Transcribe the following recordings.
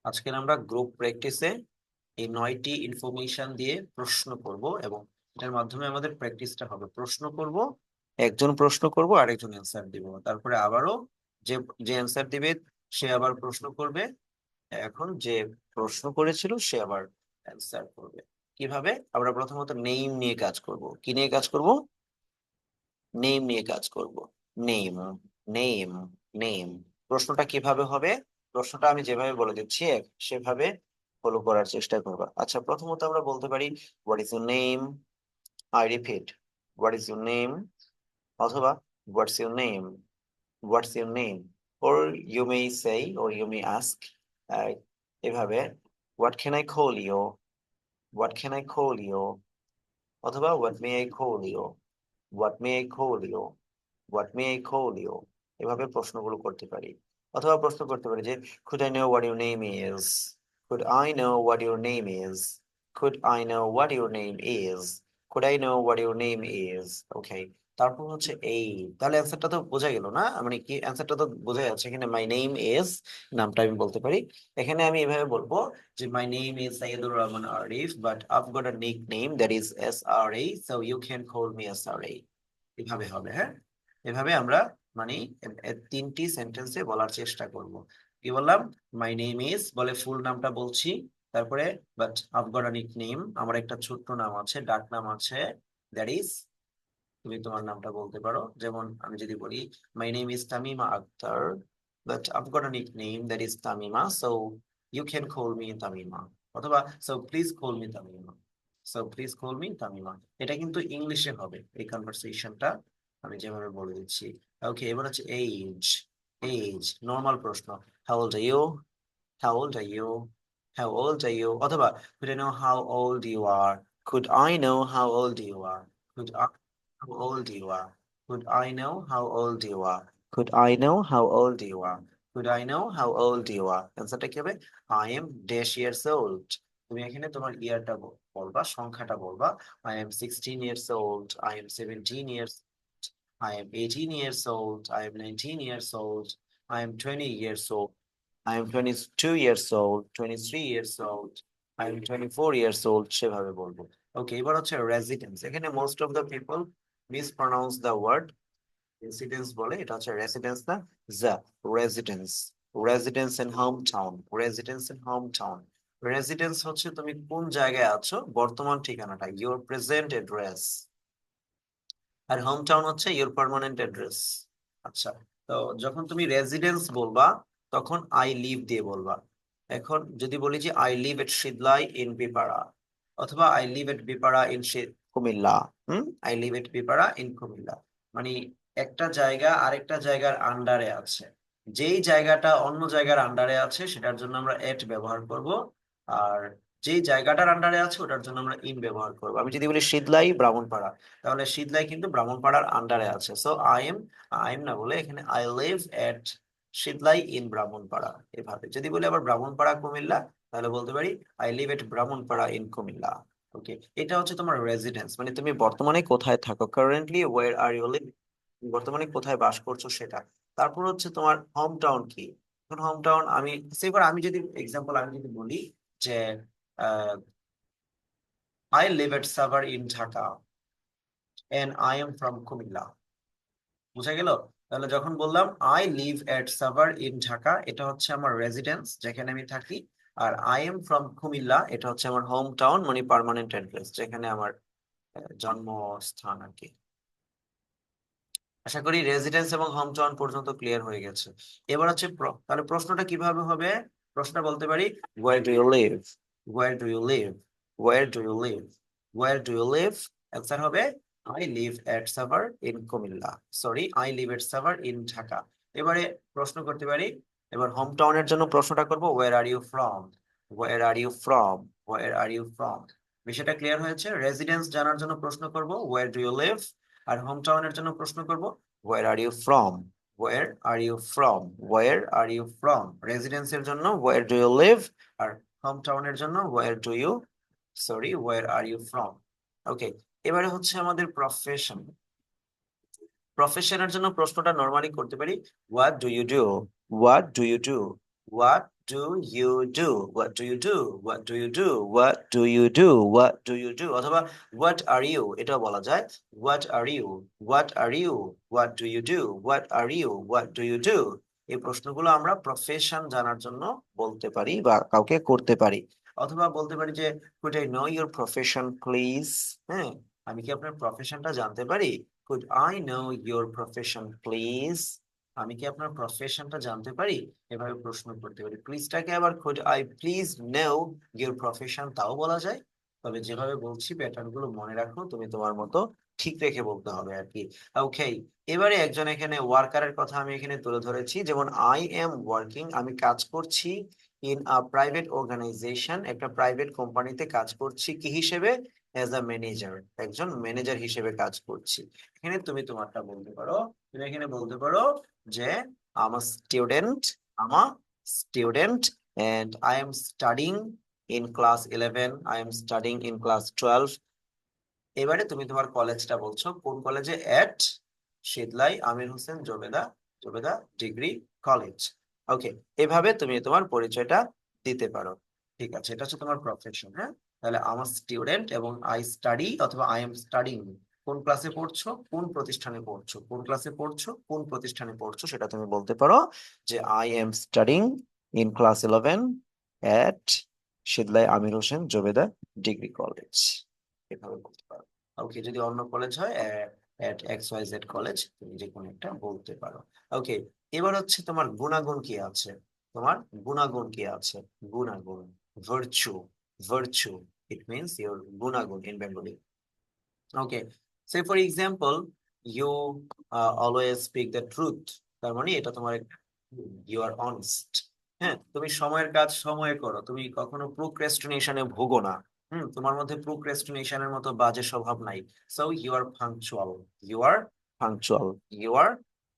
আজকে আমরা গ্রুপ প্র্যাকটিসে এই 9টি ইনফরমেশন দিয়ে প্রশ্ন করব এবং এটার মাধ্যমে আমাদের প্র্যাকটিসটা হবে। প্রশ্ন করব, একজন প্রশ্ন করব, আরেকজন অ্যান্সার দিব, তারপরে আবারও যে যে অ্যান্সার দিবে সে আবার প্রশ্ন করবে, এখন যে প্রশ্ন করেছিল সে আবার অ্যান্সার করবে। কিভাবে? আমরা প্রথমত নেম নিয়ে কাজ করব। কি নিয়ে কাজ করব? নেম নিয়ে কাজ করব। Name, name, name. প্রশ্নটা কিভাবে হবে? প্রশ্নটা আমি যেভাবে বলে দিচ্ছি সেভাবে ফলো করার চেষ্টা করবা। আচ্ছা, প্রথমত আমরা বলতে পারি what is your name. I repeat, what is your name, অথবা what's your name, what's your name. or you may say or you may ask এভাবে what can I call you, what can I call you, অথবা what may I call you, what may I call you, what may I call you। এভাবে প্রশ্নগুলো করতে পারি। অথবা প্রশ্ন করতে পারি যে could I know what your name is, could I know what your name is, could I know what your name is, could I know what your name is। ওকে, তারপর হচ্ছে এই, তাহলে অ্যান্সারটা তো বোঝা গেল না? মানে কি, অ্যান্সারটা তো বোঝা যাচ্ছে। এখানে মাই নেম ইজ, নামটা আমি বলতে পারি। এখানে আমি এভাবে বলবো যে my name is Saiyidur Rahman Arif, but I've got a nickname that is SRA, so you can call me SRA। এভাবে হবে, হ্যাঁ। এভাবে আমরা মানে তিনটি সেন্টেন্সে বলার চেষ্টা করব। কি বললাম? মাই নেম ইজ বলে ফুল নামটা বলছি, তারপরে but I've got a nick name, আমার একটা ছোট্ট নাম আছে, ডাক নাম আছে, দ্যাট ইজ, তুমি তোমার নামটা বলতে পারো। যেমন আমি যদি বলি my name is Tamima Akhter, but I've got a nickname that is Tamima, so you can call me Tamima, অথবা so please call me Tamima, so please call me Tamima. এটা কিন্তু ইংলিশে হবে এই কনভারসেশনটা, আমি যেভাবে বলে দিচ্ছি। ওকে, এবার হচ্ছে এইজ। এইজ নর্মাল প্রশ্ন, how old are you, how old are you, how old are you, অথবা could I know how old you are, could I know how old you are, could I how old you are, could I know how old you are, could I know how old you are, could I know how old you are। অ্যান্সারটা কি হবে? I am dash years old। তুমি এখানে তোমার ইয়ারটা বলবা, সংখ্যাটা বলবা। I am 16 years old, I am 17 years, I am 18 years old, I am 19 years old, I am 20 years old, I am 22 years old, 23 years old, I am 24 years old, সেভাবে বলবো। ওকে, এবার হচ্ছে রেসিডেন্স। এখানে most of the people mispronounce the word residence বলে, এটা হচ্ছে residence না, যা residence. Residence in hometown, residence in hometown. রেসিডেন্স হচ্ছে তুমি কোন জায়গায় আছো, বর্তমান ঠিকানাটা, ইউর প্রেজেন্ট অ্যাড্রেস। আর হোম টাউন হচ্ছে ইউর পার্মানেন্ট অ্যাড্রেস। আচ্ছা, তো যখন তুমি রেসিডেন্স বলবা তখন আই লিভ দিয়ে বলবা। এখন যদি বলি যে I live at Shidlai in Bipara, অথবা I live at Bipara in Comilla, I live at Bipara in Comilla, মানে একটা জায়গা আরেকটা জায়গার আন্ডারে আছে। যেই জায়গাটা অন্য জায়গার আন্ডারে আছে সেটার জন্য আমরা এট ব্যবহার করব, আর যেই জায়গাটার আন্ডারে আছে ওটার জন্য আমরা ইন ব্যবহার করবো। আমি যদি বলি শীতলাই ব্রাহ্মণপাড়া, তাহলে শীতলাই কিন্তু ব্রাহ্মণপাড়ার আন্ডারে আছে, সো আই এম না বলে এখানে I live at Shitlai in Brahmanpara. এভাবে যদি বলি আবার ব্রাহ্মণপাড়া কুমিল্লা, তাহলে বলতে পারি I live at Brahmanpara in Comilla. Okay, এটা হচ্ছে তোমার রেসিডেন্স, মানে তুমি বর্তমানে কোথায় থাকো, currently where are you live, বর্তমানে কোথায় বাস করছো সেটা। তারপর হচ্ছে তোমার হোম টাউন কি। এখন হোম টাউন আমি সেবার আমি যদি এক্সাম্পল আমি যদি বলি যে I live at Savar in Dhaka and I am from Comilla, বুঝা গেল? তাহলে যখন বললাম I live at Savar in Dhaka, এটা হচ্ছে আমার রেসিডেন্স, যেখানে আমি থাকি। আর আই এম ফ্রম কুমিল্লা, এটা হচ্ছে আমার হোম টাউন, মানে পার্মানেন্ট অ্যাড্রেস, যেখানে আমার জন্মস্থান আর কি। আশা করি রেসিডেন্স এবং হোম টাউন পর্যন্ত ক্লিয়ার হয়ে গেছে। এবার হচ্ছে তাহলে প্রশ্নটা কিভাবে হবে? প্রশ্নটা বলতে পারি where do you live, where do you live, where do you live, where do you live. Answer হবে I live at Savar in Comilla, sorry I live at Savar in Dhaka. এবারে প্রশ্ন করতে পারি, এবার হোম টাউনের জন্য প্রশ্নটা করব where are you from, where are you from, where are you from. বিষয়টা ক্লিয়ার হয়েছে? রেসিডেন্স জানার জন্য প্রশ্ন করব ওয়্যার ডু ইউ লিভ, আর হোম টাউনের জন্য প্রশ্ন করব where are you from, where are you from, where are you from। রেসিডেন্সের জন্য where do you live, আর হোম টাউনের জন্য where are you from। ওকে, এবারে হচ্ছে আমাদের প্রফেশন। প্রফেশনের জন্য প্রশ্নটা নরমালি করতে পারি what do you do, what do you do, what do you do? What do you do? What do you do? What do you do? What do you do? অথবা what are you? এটাও বলা যায় what are you? What are you? What do you do? What are you? What do you do? এই প্রশ্নগুলো আমরা profession জানার জন্য বলতে পারি বা কাউকে করতে পারি। অথবা বলতে পারি যে could I know your profession please? হ্যাঁ, আমি কি আপনার প্রফেশনটা জানতে পারি? Could I know your profession please? আমি কি আপনার প্রফেশনটা জানতে পারি? এভাবে প্রশ্ন করতে পারি। প্লিজটাকে আবার could I please know your profession তাও বলা যায়। তবে যেভাবে বলছি প্যাটার্ন গুলো মনে রাখো, তুমি তোমার মতো ঠিক রেখে বলতে হবে আর কি। ওকে, এবারে একজন এখানে ওয়ার্কারের কথা আমি এখানে তুলে ধরেছি, যেমন আই এম ওয়ার্কিং, আমি কাজ করছি ইন আ প্রাইভেট অর্গানাইজেশন, একটা প্রাইভেট কোম্পানিতে কাজ করছি কি হিসেবে? অ্যাজ আ ম্যানেজার, একজন ম্যানেজার হিসেবে কাজ করছি। এখানে তুমি তোমারটা বলতে পারো, তুমি এখানে বলতে পারো যে I'm a student, I'm a student and I am studying in class 11, I am studying in class 12। এবারে তুমি তোমার কলেজটা বলছো, কোন কলেজে? এট শীতলাই আমির হোসেন জবেদা, জবেদা ডিগ্রি কলেজ। ওকে, এভাবে তুমি তোমার পরিচয়টা দিতে পারো। ঠিক আছে, এটা হচ্ছে তোমার প্রফেশন। হ্যাঁ, তাহলে আমার স্টুডেন্ট এবং আই স্টাডি অথবা আই এম স্টাডিং, কোন ক্লাসে পড়ছো, কোন প্রতিষ্ঠানে পড়ছো, কোন ক্লাসে পড়ছো, কোন প্রতিষ্ঠানে পড়ছো, সেটা তুমি বলতে পারো যে I am studying in class 11 at Shitalai Amir Hossain Jobeda degree college, এভাবে বলতে পারো। ওকে, যদি অন্য কলেজ হয় at X Y Z college, তুমি যে কোনো একটা বলতে পারো। ওকে, এবার হচ্ছে তোমার গুণাগুণ কি আছে, তোমার গুণাগুণ কি আছে? গুণাগুণ, virtue, virtue, it means your গুণাগুণ in Bengali. Okay, say for example you always speak the truth, তার মানে এটা তোমার ইউ আর অনেস্ট। হ্যাঁ, তুমি সময়ের কাজ সময়ে করো, তুমি কখনো প্রোক্রাস্টিনেশনে ভোগো না। তোমার মধ্যে প্রোক্রাস্টিনেশনের মতো বাজে স্বভাব নাই। So you are punctual, you are punctual, you are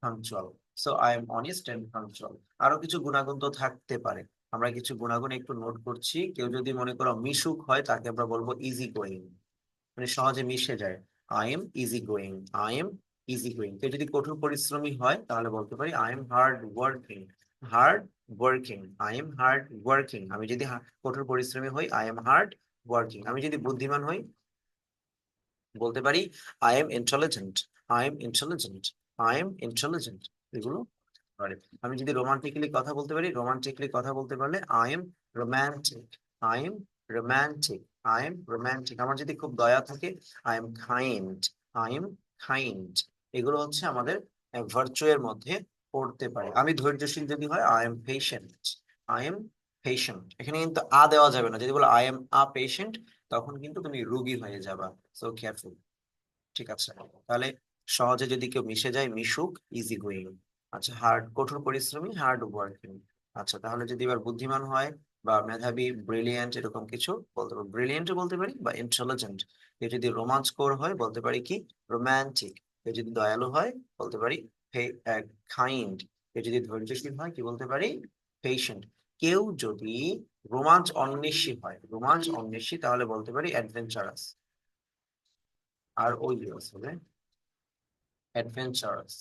punctual. So I am honest and punctual. আরো কিছু গুণাগুণ তো থাকতে পারে, আমরা কিছু গুণাগুণ একটু নোট করছি। কেউ যদি মনে করো মিশুক হয়, তাকে আমরা বলবো ইজি গোয়িং, মানে সহজে মিশে যায়। I am easy going, I am easy going. কেউ যদি কঠোর পরিশ্রমী হয়, তাহলে বলতে পারি I am hard working, hard working, I am hard working. আমি যদি কঠোর পরিশ্রমী হই, আই এম হার্ড ওয়ার্কিং। আমি যদি বুদ্ধিমান হই, বলতে পারি I am intelligent, I am intelligent, I am intelligent. এগুলো পারে। আমি যদি রোমান্টিক্যালি কথা বলতে পারি, রোমান্টিকলি কথা বলতে পারলে I am romantic, I am romantic, I am romantic. আমার যদি খুব দয়া থাকে, I am kind, I am kind. এগুলো হচ্ছে আমাদের ভার্চু এর মধ্যে পড়তে পারে। আমি ধৈর্যশীল যদি হয়, I am patient, I am patient. এখানে কিন্তু দেওয়া যাবে না, যদি বলো আই এম পেশেন্ট, তখন কিন্তু তুমি রোগী হয়ে যাবা। So careful. ঠিক আছে, তাহলে সহজে যদি কেউ মিশে যায়, মিশুক, ইজি গোয়িং। আচ্ছা, হার্ড কঠোর পরিশ্রমী, হার্ড ওয়ার্কিং। আচ্ছা, তাহলে যদি এবার বুদ্ধিমান হয় বা মেধাবী, ব্রিলিয়েন্ট, এরকম কিছু বলতে পারি, ব্রিলিয়েন্ট বলতে পারি বা ইন্টেলিজেন্ট। কেউ যদি রোমাঞ্চকর হয়, বলতে পারি কি? রোমান্টিক। কেউ যদি দয়ালু হয়, বলতে পারি কাইন্ড। কেউ যদি ধৈর্যশীল হয়, কি বলতে পারি? পেশেন্ট। কেউ যদি রোমাঞ্চ অন্বেষী হয়, রোমাঞ্চ অন্বেষী, তাহলে বলতে পারি অ্যাডভেঞ্চারাস। আর ওই হবে অ্যাডভেঞ্চারাস।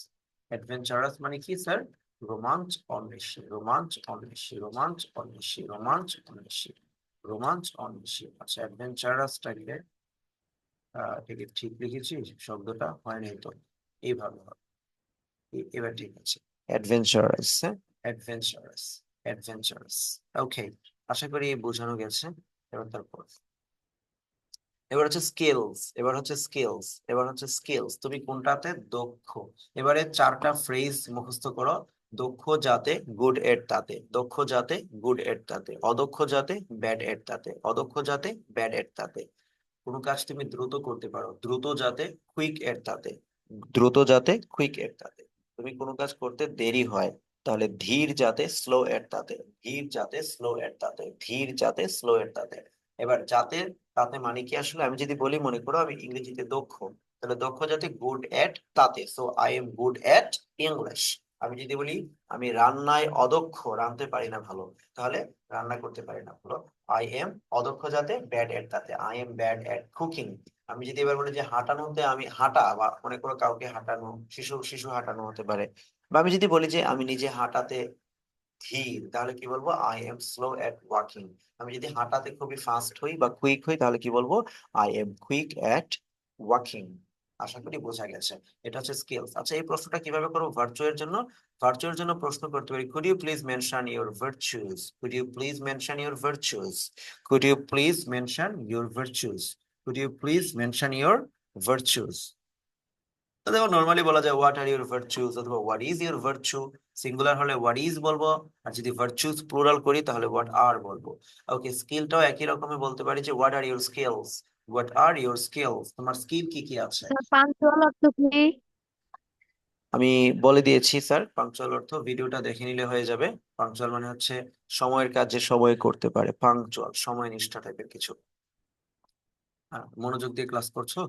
অ্যাডভেঞ্চারাস মানে কি স্যার? রোমাঞ্চ অন্বেষী, রোমাঞ্চ অন্বেষী, রোমাঞ্চ অন্বেষী, রোমাঞ্চ অন্বেষী, রোমাঞ্চ অন্বেষী। আচ্ছা, অ্যাডভেঞ্চারাসটাকে ঠিক ঠিক লিখেছি, শব্দটা হয় নাই তো, এইভাবে হবে। এবার ঠিক আছে, অ্যাডভেঞ্চারাস। হ্যাঁ, অ্যাডভেঞ্চারাস, অ্যাডভেঞ্চারাস। ওকে, আশা করি বোঝানো গেছে। এবার তারপর এবার হচ্ছে স্কিলস, এবার হচ্ছে স্কিলস, এবার হচ্ছে স্কিলস। তুমি কোনটাতে দক্ষ? এবারে চারটা ফ্রেজ মুখস্থ করো। দক্ষ যাতে, গুড এট তাতে, দক্ষ যাতে, গুড এট তাতে, অদক্ষ যাতে, ব্যাড এট তাতে, অদক্ষ যাতে, ব্যাড এট তাতে। কোনো কাজ তুমি দ্রুত করতে পারো, দ্রুত যাতে, কুইক এর তাতে, দ্রুত যাতে, কুইক এর তাতে। তুমি কোনো কাজ করতে দেরি হয়, তাহলে ধীর যাতে, স্লো এর তাতে, ধীর যাতে, স্লো এর তাতে, ধীর যাতে, স্লো এর তাতে। এবার যাতে তাতে মানে কি আসলে? আমি যদি বলি, মনে করো আমি ইংরেজিতে দক্ষ, তাহলে দক্ষ যাতে, গুড এট তাতে, so I M good at English. আমি যদি বলি আমি রান্নায় অদক্ষ, রাঁধতে পারি না ভালো, তাহলে রান্না করতে পারি না ভালো, আই এম অদক্ষ যাতে, ব্যাড এট তাতে, I am bad at cooking. আমি যদি এবার বলি যে হাঁটানোতে, আমি হাঁটা, বা মনে করো কাউকে হাঁটানো, শিশু শিশু হাঁটানো হতে পারে। বা আমি যদি বলি যে আমি নিজে হাঁটাতে ধীর, তাহলে কি বলবো? I M slow at walking. আমি যদি হাঁটাতে খুবই ফাস্ট হই বা কুইক হই তাহলে কি বলবো? I am quick at walking. আশা করি বোঝা গেছে। এটা হচ্ছে স্কিলস। আচ্ছা, এই প্রশ্নটা কিভাবে করবো ভার্চু এর জন্য? ভার্চু এর জন্য প্রশ্ন করতে পারি, could you please mention your virtues, could you please mention your virtues, could you please mention your virtues, could you please mention your virtues. দেখো নর্মালি বলা যায় হোয়াট আর ইউর ভার্চুস অথবা what is your virtue. Singular হলে what is বলবো, আর যদি virtues plural করি তাহলে হোয়াট আর বলবো। ওকে, স্কিলটাও একই রকমই বলতে পারি যে what are your skills, what are your skills, তোমার স্কিল কি কি আছে। স্যার পাঞ্চুয়াল অর্থ কি? আমি বলে দিয়েছি স্যার, পাংচুয়াল অর্থ ভিডিওটা দেখে নিলে হয়ে যাবে। পাংচুয়াল মানে হচ্ছে সময়ের কাজ যে সময়ে করতে পারে, পাংচুয়াল সময় নিষ্ঠা টাইপের কিছু। হ্যাঁ, মনোযোগ দিয়ে ক্লাস করছো।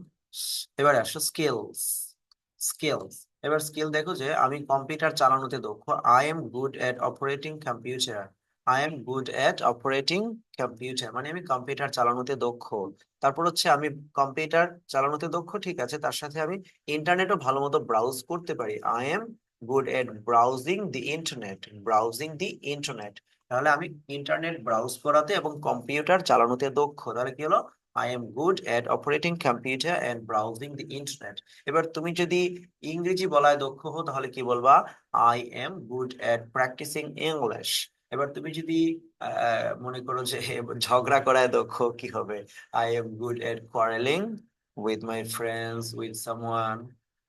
এবারে আসো স্কিলস। স্কিলস, এবার স্কিল দেখো যে আমি কম্পিউটার চালানোতে দক্ষ, I am good at operating computer. I am good at operating computer মানে আমি কম্পিউটার চালানোতে দক্ষ। তারপর হচ্ছে আমি কম্পিউটার চালানোতে দক্ষ, ঠিক আছে, তার সাথে আমি ইন্টারনেটও ভালো মতো ব্রাউজ করতে পারি। I am good at browsing the internet, browsing the internet. তাহলে আমি ইন্টারনেট ব্রাউজ করাতে এবং কম্পিউটার চালানোতে দক্ষ, তাহলে কি হলো? I am good at operating computer and browsing the internet. এবার তুমি যদি ইংরেজি বলায় দক্ষ হো তাহলে কি বলবা? I am good at practicing English. এবার তুমি যদি মনে করো যে ঝগড়া করায় দক্ষ, কি হবে? I am good at quarreling with my friends, with someone.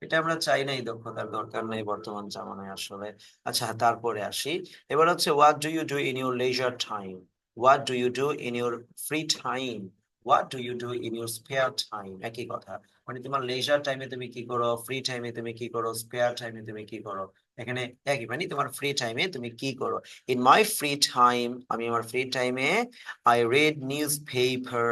এটা আমরা চাই না, এই দক্ষতার দরকার নেই বর্তমান জামানায় আসলে। আচ্ছা, তারপরে আসি। এবার হচ্ছে what do you do in your leisure time? What do you do in your free time? What do you do in your spare time, একই কথা। মানে তোমার লেজার টাইমে তুমি কি করো, ফ্রি টাইমে তুমি কি করো, স্পেয়ার টাইমে তুমি কি করো, এখানে একই, মানে তোমার ফ্রি টাইমে তুমি কি করো। ইন মাই ফ্রি টাইম, আমি আমার ফ্রি টাইমে আই রিড নিউজ পেপার,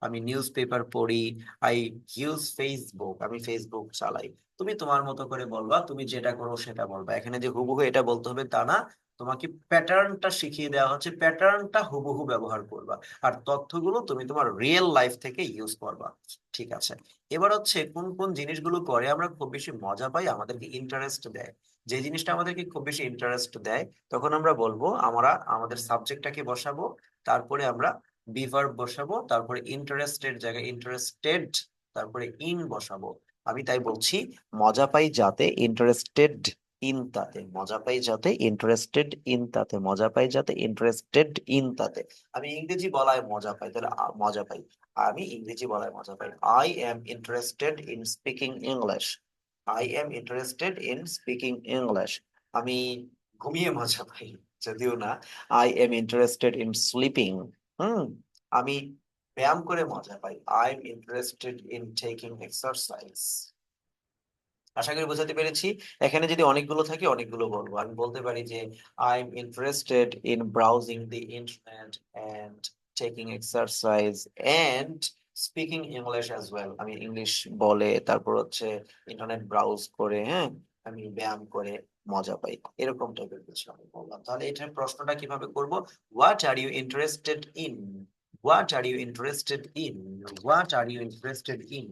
আমি নিউজ পেপার পড়ি। আই ইউজ ফেসবুক, আমি ফেসবুক চালাই। তুমি তোমার মতো করে বলবা, তুমি যেটা করো সেটা বলবা। এখানে যে হুবহু এটা বলতে হবে তা না, তোমাকে প্যাটার্নটা শিখিয়ে দেওয়া হচ্ছে, প্যাটার্নটা হুবহু ব্যবহার করবা। আর তথ্যগুলো তুমি তোমার রিয়েল লাইফ থেকে ইউজ করবা। ঠিক আছে। এবার হচ্ছে কোন কোন জিনিসগুলো করে আমরা খুব বেশি মজা পাই, আমাদেরকে ইন্টারেস্ট দেয়। যে জিনিসটা আমাদেরকে খুব বেশি ইন্টারেস্ট দেয় তখন আমরা বলবো, আমরা আমাদের সাবজেক্টটাকে বসাবো, তারপরে আমরা বিভার্ব বসাবো, তারপরে ইন্টারেস্টেড জায়গায় ইন্টারেস্টেড, তারপরে ইন বসাবো। আমি তাই বলছি, মজা পাই যাতে ইন্টারেস্টেড ইন তাতে, মজা পাই যাতে ইন্টারেস্টেড ইন তাতে, মজা পাই যাতে ইন্টারেস্টেড ইন তাতে। আমি ইংরেজি বলায় মজা পাই, তাহলে মজা পাই, আমি ইংরেজি বলায় মজা পাই। I am interested in speaking English, I am interested in speaking English. আমি ঘুমিয়ে মজা পাই, যদিও না। I am interested in sleeping. Hmm, আমি ব্যায়াম করে মজা পাই। I am interested in taking exercise. আশা করি বোঝাতে পেরেছি। এখানে যদি অনেকগুলো থাকে অনেকগুলো বলবো, আমি বলতে পারি যে I am interested in browsing the internet and taking exercise and speaking English as well. আমি ইংলিশ বলে তারপর হচ্ছে ইন্টারনেট ব্রাউজ করে, হ্যাঁ, আমি ব্যায়াম করে মজা পাই, এরকম টাইপের কিছু আমি বললাম। তাহলে এটার প্রশ্নটা কিভাবে করব? What are you interested in, what are you interested in, what are you interested in,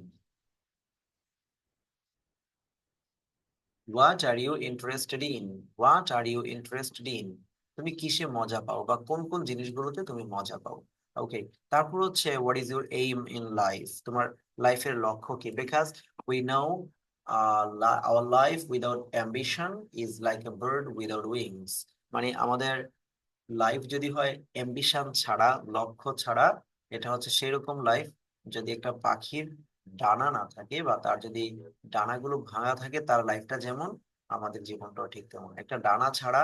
what are you interested in, what are you interested in. তুমি কিসে মজা পাও বা কোন কোন জিনিসগুলোতে তুমি মজা পাও। ওকে, তারপর হচ্ছে what is your aim in life, তোমার লাইফের লক্ষ্য কি? Because we know our life without ambition is like a bird without wings. মানে আমাদের লাইফ যদি হয় অ্যাম্বিশন ছাড়া, লক্ষ্য ছাড়া, এটা হচ্ছে সেরকম লাইফ যদি একটা পাখির ডানা না থাকে বা তার যদি ডানাগুলো ভাঙা থাকে, তার লাইফটা যেমন, আমাদের জীবনটাও ঠিক তেমন। একটা ডানা ছাড়া,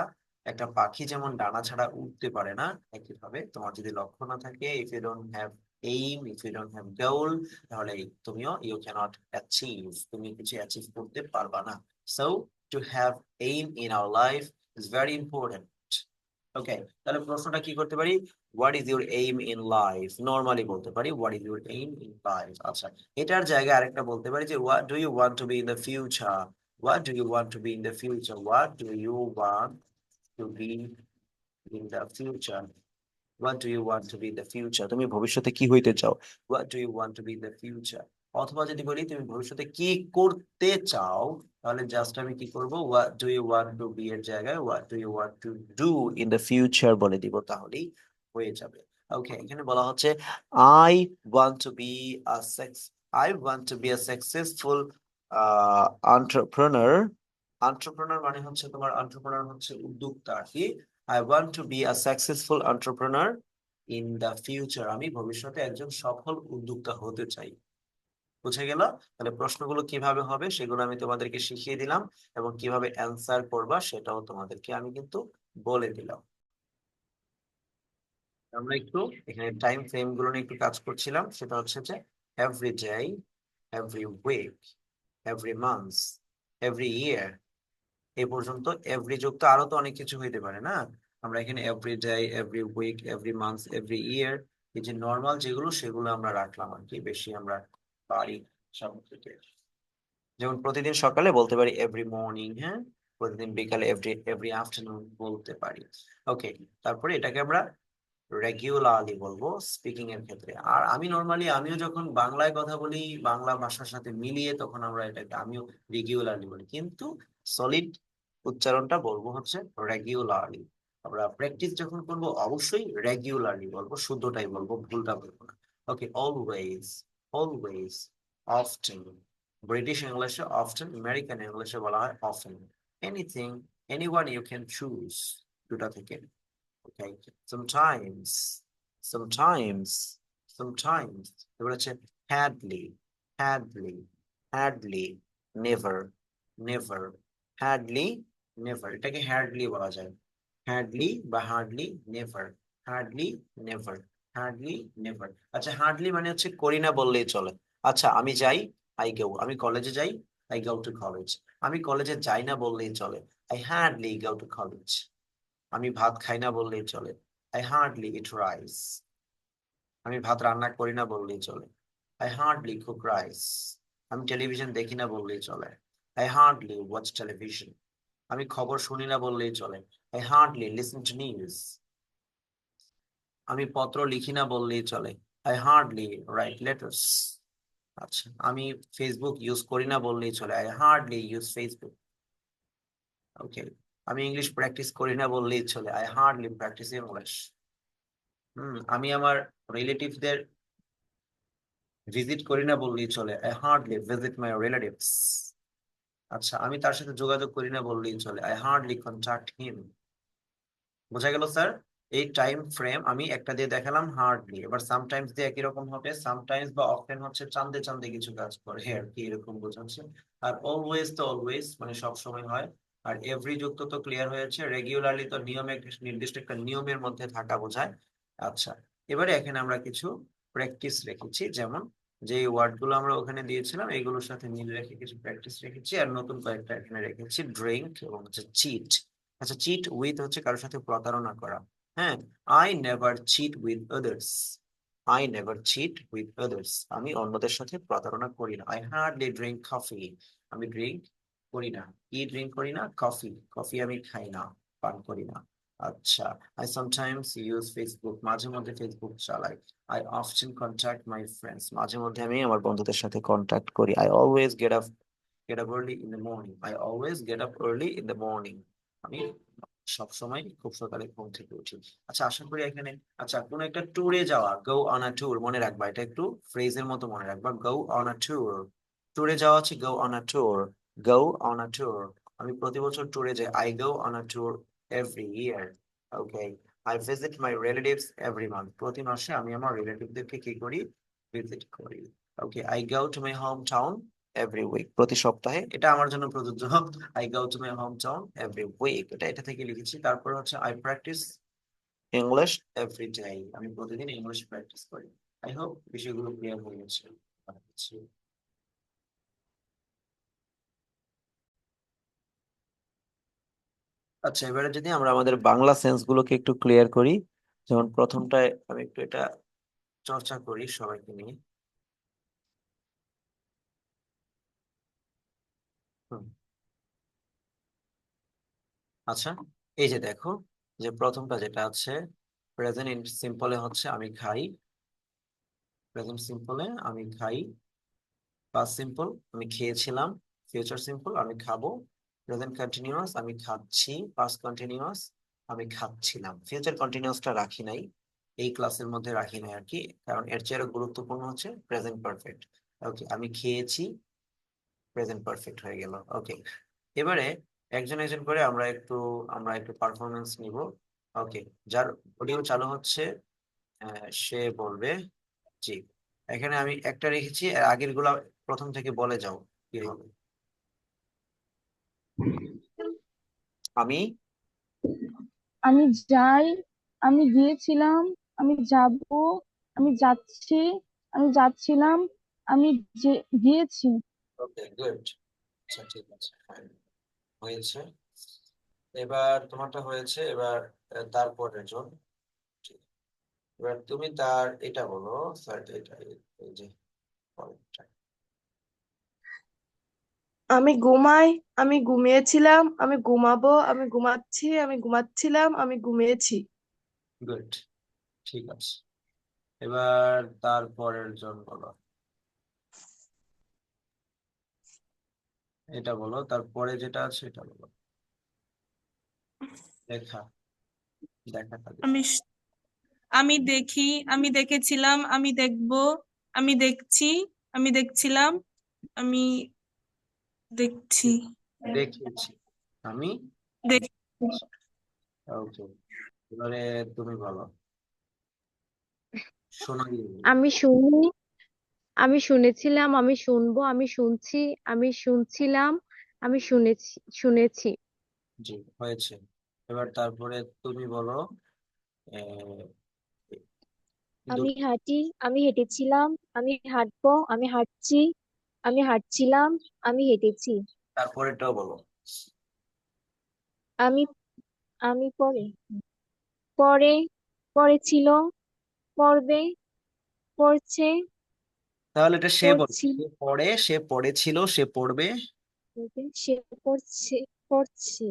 একটা পাখি যেমন ডানা ছাড়া উঠতে পারে না, একইভাবে তোমার যদি লক্ষ্য না থাকে, if you don't have aim, if you don't have goal, তাহলে তুমিও ইউ ক্যানট অ্যাচিভ, তুমি কিছু অ্যাচিভ করতে পারবা না। So to have aim in our life is very important. Okay, তাহলে প্রশ্নটা কি করতে পারি? What is your aim in life, normally বলতে পারি what is your aim in life. আচ্ছা, এটার জায়গায় আরেকটা বলতে পারি যে what do you want to be in the future, what do you want to be in the future, what do you want to be in the future, what do you want to be in the future, তুমি ভবিষ্যতে কি হইতে চাও? What do you want to be in the future. অথবা যদি বলি তুমি ভবিষ্যতে কি করতে চাও, তাহলে জাস্ট আমি কি করব, what do you want to be এর জায়গায় what do you want to do in the future বলে দিব, তাহলেই হয়ে যাবে। ওকে, এখানে বলা হচ্ছে I want to be a sex I want to be a successful entrepreneur. Entrepreneur মানে হচ্ছে তোমার, এন্টারপ্রেনার হচ্ছে উদ্যোক্তা আর কি। I want to be a successful entrepreneur in the future, আমি ভবিষ্যতে একজন সফল উদ্যোক্তা হতে চাই। বুঝে গেল? তাহলে প্রশ্নগুলো কিভাবে হবে সেগুলো আমি তোমাদেরকে শিখিয়ে দিলাম, এবং কিভাবে অ্যান্সার করবা সেটাও তোমাদেরকে আমি কিন্তু বলে দিলাম। আমরা একটু এখানে টাইম ফ্রেম গুলো নিয়ে একটু কাজ করছিলাম, সেটা হচ্ছে যে every day, every week, every month, every year, এই পর্যন্ত। এভরি যুক্ত আরো তো অনেক কিছু হইতে পারে না? আমরা এখানে every day, every week, every month, every year, এই যে নর্মাল যেগুলো সেগুলো আমরা রাখলাম আর কি, বেশি আমরা পারি সব থেকে। যেমন প্রতিদিন সকালে বলতে পারি এভরি মর্নিং, হ্যাঁ, প্রতিদিন বিকালে এভরি এভরি আফটারনুন বলতে পারি। ওকে, তারপরে এটাকে আমরা রেগুলারলি বলবো স্পিকিং এর ক্ষেত্রে। আর আমি নর্মালি, আমিও যখন বাংলায় কথা বলি বাংলা ভাষার সাথে মিলিয়ে, তখন আমরা এটাকে আমিও রেগুলারলি বলি, কিন্তু সলিড উচ্চারণটা বলবো হচ্ছে রেগুলারলি। আমরা প্র্যাকটিস যখন করবো অবশ্যই রেগুলারলি বলবো, শুদ্ধটাই বলবো, ভুলটা বলবো না। Okay, always, always, often, British ইংলিশে অফটেন, আমেরিকান ইংলিশে বলা হয় often. Anything, anyone you can choose, দুটা থেকে। Okay. Sometimes, sometimes, sometimes. এবার হচ্ছে hardly, hardly, hardly, never, never, hardly, never. এটাকে hardly বলা যায়। hardly বা hardly, never, hardly, never, hardly, never. আচ্ছা, hardly মানে হচ্ছে করি না বললেই চলে। আচ্ছা, আমি যাই, I go. আমি কলেজে যাই, I go to college. আমি কলেজে যাই না বললেই চলে, I hardly go to college. আমি ভাত খাই না বললেই চলে, আই হার্ডলি ইট রাইস। আমি ভাত রান্না করি না বললেই চলে, আই হার্ডলি কুক রাইস। আমি টেলিভিশন দেখি না বললেই চলে, আই হার্ডলি ওয়াচ টেলিভিশন। আমি খবর শুনি না বললেই চলে, I hardly listen to news. আমি পত্র লিখি না বললেই চলে, আই হার্ডলি রাইট লেটার্স। আচ্ছা, আমি ফেসবুক ইউজ করি না বললেই চলে, আই হার্ডলি ইউজ ফেসবুক। ওকে, আমি ইংলিশ প্র্যাকটিস করি না বললেই চলে, আই হার্ডলি প্র্যাকটিস ইংলিশ। আমি আমার রিলেটিভদের ভিজিট করি না বললেই চলে, I hardly visit my relatives. আচ্ছা, আমি তার সাথে যোগাযোগ করি না বললেই চলে, আই হার্ডলি কন্টাক্ট হিম। বোঝা গেল স্যার? এই টাইম ফ্রেম আমি একটা দিয়ে দেখালাম হার্ডলি, এবার সামটাইমস দিয়ে একই রকম হবে। সামটাইমস বা অফটেন হচ্ছে চান্দে চান্দে কিছু কাজ করে আর কি, এরকম বোঝাচ্ছে। আর অলওয়েজ তো অলওয়েজ মানে সব সময় হয়। আর এভরি যুক্ত তো ক্লিয়ার হয়েছে, রেগুলারলি তো নিয়মে, নির্দিষ্ট একটা নিয়মের মধ্যে থাকা বোঝায়। আচ্ছা, এবারে এখানে আমরা কিছু প্র্যাকটিস রেখেছি, যেমন যে ওয়ার্ড গুলো আমরা ওখানে দিয়েছিলাম এগুলোর সাথে মিল রেখে কিছু প্র্যাকটিস রেখেছি, আর নতুন কয়েকটা এখানে রেখেছি, ড্রিঙ্ক এবং হচ্ছে চিট। আচ্ছা, চিট উইথ হচ্ছে কারোর সাথে প্রতারণা করা। হ্যাঁ, I never cheat with others, I never cheat with others, আমি অন্যদের সাথে প্রতারণা করি না। আই হার্ডলি ড্রিঙ্ক কফি, আমি ড্রিঙ্ক করি না, কি ড্রিঙ্ক করি না, কফি, কফি আমি খাই না, পান করি না। আচ্ছা, আই সামটাইমস ইউজ ফেসবুক, মাঝে মধ্যে ফেসবুক চালাই। I often contact my friends, মাঝে মধ্যে আমি আমার বন্ধুদের সাথে কন্ট্যাক্ট করি। I always get up early in the morning, I always get up early in the morning, আমি সব সময় খুব সকালে ঘুম থেকে উঠি। আচ্ছা, আশা করি এখানে, আচ্ছা, কোন একটা ট্যুরে যাওয়া, গো অন আ ট্যুর, মনে রাখবা, এটা একটু ফ্রেজের মতো মনে রাখবা, গো অন আ ট্যুর। ট্যুরে যাওয়া আছে go on a tour, go on a tour. আমি প্রতি বছর ট্যুরে যাই, I go on a tour every year. Okay, I visit my relatives every month, প্রতি মাসে আমি আমার রিলেটিভদেরকে কি করি, ভিজিট করি। Okay, I go to my hometown every week, প্রতি সপ্তাহে, এটা আমার জন্য প্রযোজ্য। I go to my hometown every week, এটা থেকে লিখেছি। তারপর হচ্ছে I practice English every day, আমি প্রতিদিন ইংলিশ প্র্যাকটিস করি। আই হোপ বিষয়গুলো ক্লিয়ার হয়ে গেছে। আচ্ছা, আচ্ছা, এবারে যদি আমরা আমাদের বাংলা সেন্স গুলোকে একটু ক্লিয়ার করি, যেমন প্রথমটায় আমি একটু এটা চর্চা করি সবাইকে নিয়ে। হুম, আচ্ছা, এই যে দেখো, যে প্রথমটা যেটা আছে, প্রেজেন্ট সিম্পলে হচ্ছে আমি খাই, প্রেজেন্ট সিম্পলে আমি খাই, পাস্ট সিম্পল আমি খেয়েছিলাম, ফিউচার সিম্পল আমি খাবো, প্রেজেন্ট কন্টিনিউয়াস আমি খাচ্ছি, পাস্ট কন্টিনিউয়াস আমি খাচ্ছিলাম। ফিউচার কন্টিনিউয়াসটা রাখি নাই, এই ক্লাসের মধ্যে রাখি নাই আর কি, কারণ এর চেয়ে আরো গুরুত্বপূর্ণ হচ্ছে প্রেজেন্ট পারফেক্ট। ওকে, আমি খেয়েছি, প্রেজেন্ট পারফেক্ট হয়ে গেল। ওকে, এবারে একজন একজন করে আমরা একটু পারফরমেন্স নিব। ওকে, যার অডিও চালু হচ্ছে সে বলবে। জি, এখানে আমি একটা রেখেছি, আর আগের গুলা প্রথম থেকে বলে যাও কি হবে। আমি আমি যাই, আমি গিয়েছিলাম, আমি যাব, আমি যাচ্ছি, আমি যাচ্ছিলাম, আমি যে গিয়েছি। Okay good. আচ্ছা ঠিক আছে, fine, হয়েছে। এবার তোমারটা হয়েছে, এবার তারপরের জন। ঠিক। এবার তুমি তার এটা বলো, স্যার এটা এই যে পরেরটা। আমি ঘুমাই, আমি ঘুমিয়েছিলাম, আমি ঘুমাবো, আমি ঘুমাচ্ছি, আমি ঘুমাচ্ছিলাম, আমি ঘুমিয়েছি। গুড, ঠিক আছে। এবার তারপরের জন বলো, এটা বলো, তারপরে যেটা আছে এটা বলো। দেখা, দেখাটা দিও। আমি স- আমি দেখি, আমি দেখেছিলাম, আমি দেখব, আমি দেখছি, আমি দেখছিলাম, আমি দেখছি। দেখেছি, আমি দেখ ওকে। এবারে তুমি বলো, সোনালি বলো। আমি শুনি, আমি শুনেছিলাম, আমি শুনবো, আমি শুনছি, আমি শুনছিলাম, আমি শুনেছি, শুনেছি। জি, হয়েছে। এবার তারপরে তুমি বলো, আহ, আমি দুটো। হাঁটি, আমি হেঁটেছিলাম, আমি হাঁটবো, আমি হাঁটছি, আমি হাঁটছিলাম, আমি হেঁটেছি। তারপরেটাও বলো। আমি আমি পরে, পরে, পড়েছিল, পড়বে, পড়ছে, তাহলে এটা সে বলো, পড়ছি, সে পড়ে, সে পড়েছিল, সে পড়বে। পড়বে, সে পড়ছে, পড়ছে,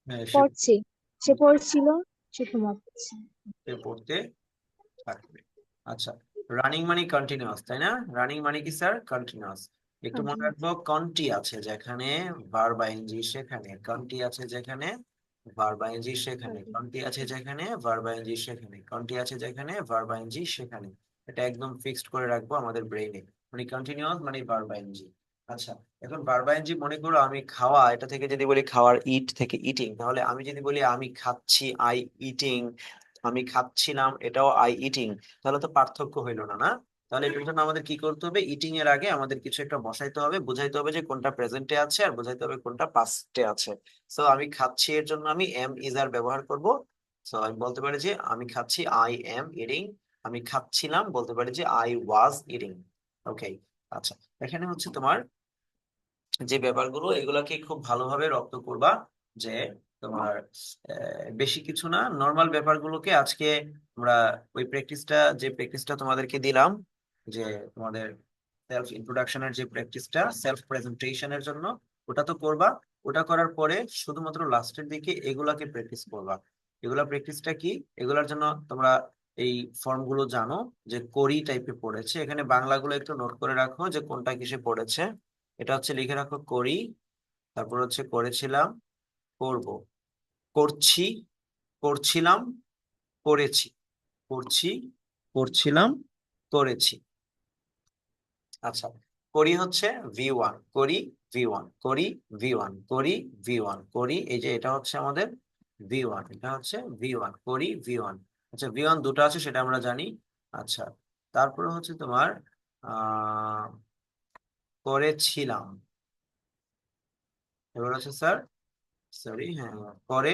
হ্যাঁ, সে পড়ছে, সে পড়ছিল, সে ঘুমাচ্ছে। সে পড়তে থাকবে। আচ্ছা, রানিং মানে কন্টিনিউয়াস, তাই না? রানিং মানে কি স্যার? কন্টিনিউয়াস। একটু মনে রাখবো, কন্টি আছে যেখানে ভার্ব আইএনজি সেখানে, কন্টি আছে যেখানে ভার্ব আইএনজি সেখানে, কন্টি আছে যেখানে ভার্ব আইএনজি সেখানে, কন্টি আছে যেখানে ভার্ব আইএনজি সেখানে। এটা একদম ফিক্সড করে রাখবো আমাদের ব্রেইনে, মানে কন্টিনিউয়াস মানে ভার্ব আইএনজি। আচ্ছা, এখন ভার্ব আইএনজি মনে করো আমি খাওয়া, এটা থেকে যদি বলি খাওয়ার, ইট থেকে ইটিং, তাহলে আমি যদি বলি আমি খাচ্ছি, আই ইটিং, আমি খাচ্ছিলাম, এটাও আই ইটিং, তাহলে তো পার্থক্য হইলো না, না? তাহলে এটার জন্য আমাদের কি করতে হবে, ইটিং এর আগে আমাদের কিছু একটা বসাইতে হবে, বুঝাইতে হবে যে কোনটা প্রেজেন্টে আছে, আর বুঝাইতে হবে কোনটা পাস্টে আছে। সো আমি খাচ্ছি এর জন্য আমি এম ইজ আর ব্যবহার করব। সো আমি বলতে পারি যে আমি খাচ্ছি, আই এম ইটিং। আমি খাচ্ছিলাম, বলতে পারি যে আই ওয়াজ ইটিং। ওকে, আচ্ছা, এখানে হচ্ছে তোমার যে ব্যাপারগুলো, এগুলাকে খুব ভালোভাবে রপ্ত করবা, যে তোমার বেশি কিছু না, নর্মাল ব্যাপারগুলোকে আজকে আমরা ওই প্র্যাকটিসটা, যে প্র্যাকটিসটা তোমাদেরকে দিলাম, যে তোমাদের সেলফ ইন্ট্রোডাকশনের যে প্র্যাকটিসটা সেলফ প্রেজেন্টেশনের জন্য, ওটা তো করবা। ওটা করার পরে শুধুমাত্র লাস্টের দিকে এগুলাকে প্র্যাকটিস করবা। এগুলা প্র্যাকটিসটা কি, এগুলার জন্য তোমরা এই ফর্মগুলো জানো, যে করি টাইপে পড়েছে, এখানে বাংলাগুলো একটু নোট করে রাখো যে কোনটা কিসে পড়েছে। এটা হচ্ছে লিখে রাখো করি, তারপর হচ্ছে করেছিলাম, করব, করছি, করছিলাম, করেছি, করছি, করছিলাম, করেছি। আচ্ছা, করি হচ্ছে V1, করি V1, করি V1, করি V1, করি, এই যে এটা হচ্ছে আমাদের V1, এটা হচ্ছে V1, করি V1। আচ্ছা, V1 দুটো আছে সেটা আমরা জানি। আচ্ছা, তারপরে হচ্ছে তোমার আহ করেছিলাম, এবার হচ্ছে স্যার, সরি, হ্যাঁ, করে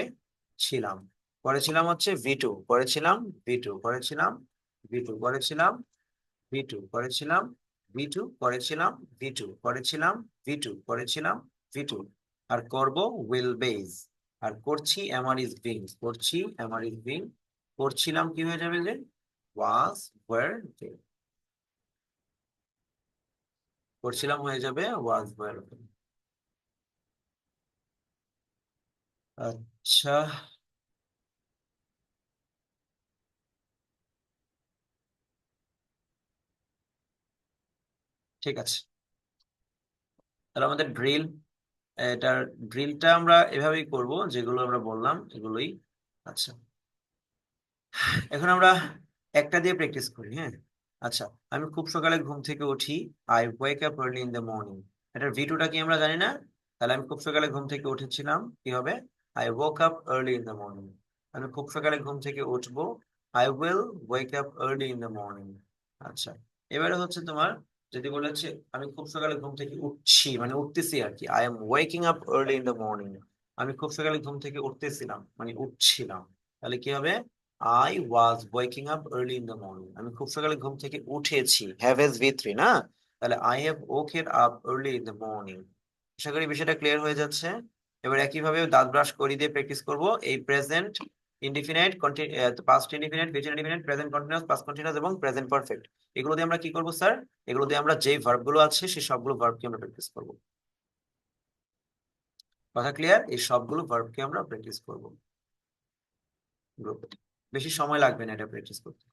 ছিলাম, করেছিলাম হচ্ছে V2, করেছিলাম V2, করেছিলাম V2, করেছিলাম V2, করেছিলাম V2, করেছিলাম V2, করেছিলাম V2, করেছিলাম V2। আর করব উইল বেজ। আর করছি আমার ইজ বিং, করছি আমার ইজ বিং। করছিলাম কি হয়ে যাবে, যে ওয়াজ ওয়ার, করছিলাম হয়ে যাবে ওয়াজ ওয়ার। আচ্ছা, ঠিক আছে। তাহলে আমাদের এটার ড্রিলটা আমরা এভাবেই করব, যেগুলো আমরা বললাম এগুলোই। আচ্ছা, এখন আমরা একটা দিয়ে প্র্যাকটিস করি, হ্যাঁ। আচ্ছা, আমি খুব সকালে ঘুম থেকে উঠি, I wake up early in the morning. এটার ভিটুটা কি আমরা জানি না? তাহলে আমি খুব সকালে ঘুম থেকে উঠেছিলাম, কি হবে? I woke up early in the morning. আমি খুব সকালে ঘুম থেকে উঠবো, I will wake up early in the morning. আচ্ছা, এবারে হচ্ছে তোমার, যদি বলেছে আমি খুব সকালে ঘুম থেকে উঠছি, মানে উঠতেছি আর কি, I am waking up early in the morning. আমি খুব সকালে ঘুম থেকে উঠতেছিলাম, মানে উঠছিলাম, তাহলে কি হবে? I was waking up early in the morning. আমি খুব সকালে ঘুম থেকে উঠেছি, have has V3 না? তাহলে I have woken up early in the morning. আশা করি বিষয়টা ক্লিয়ার হয়ে যাচ্ছে। এবার একইভাবে দাঁত ব্রাশ করি দিয়ে প্র্যাকটিস করব এই present indefinite, past indefinite, future indefinite, present continuous, past continuous এবং প্রেজেন্ট পারফেক্ট। এগুলো দিয়ে আমরা কি করব স্যার? এগুলো দিয়ে আমরা যে ভার্বগুলো আছে সেই সবগুলো ভার্বকে আমরা প্র্যাকটিস করব। কথা ক্লিয়ার? এই সবগুলো ভার্বকে আমরা প্র্যাকটিস করব। বেশি সময় লাগবে না এটা প্র্যাকটিস করতে।